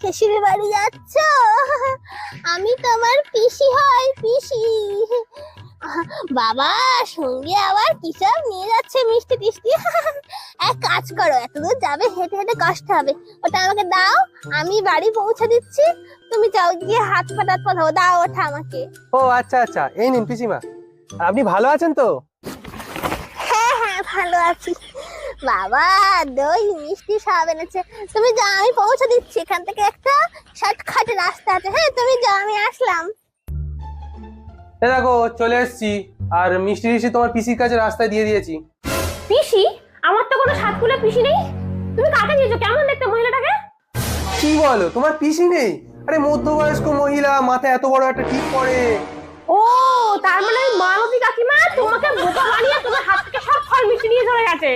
পিসির বাড়ি যাচ্ছ? আমি তোমার পিসি হই, পিসি। বাবা সঙ্গে আবার কি সব নিয়ে যাচ্ছে, মিষ্টি টিষ্টি। এক কাজ করো, এতদূর যাবে, হেঁটে হেঁটে কষ্ট হবে, ওটা আমাকে দাও, আমি বাড়ি পৌঁছে দিচ্ছি। তুমি যাও গিয়ে হাত পা ধো, দাও ওটা আমাকে। ও আচ্ছা আচ্ছা, এই নিন পিসিমা। আপনি ভালো আছেন তো? হ্যাঁ হ্যাঁ, ভালো আছি। বাবা দই মিষ্টি সব এনেছে। তুমি যাও, আমি পৌঁছে দিচ্ছি। এখান থেকে একটা শর্টকাট রাস্তা আছে। হ্যাঁ তুমি যাও, আমি আসলাম। এ দেখো চলে এসেছি। আর মিষ্টি টিষ্টি তোমার পিসির কাছে রাস্তায় দিয়ে দিয়েছি। পিসি? আমার তো কোনো সাতকুলে পিসি নেই। তুমি কাকে দিয়েছো? কেমন দেখতে মহিলাটাকে? কি বলো, তোমার পিসি নেই? আরে মধ্যবয়স্ক মহিলা, মাথায় এত বড় একটা টিপ পরে। ও, তার মানে ওই মালতী কাকিমা তোমাকে বোকা বানিয়ে তোমার হাত থেকে সব ফল মিষ্টি নিয়ে চলে গেছে।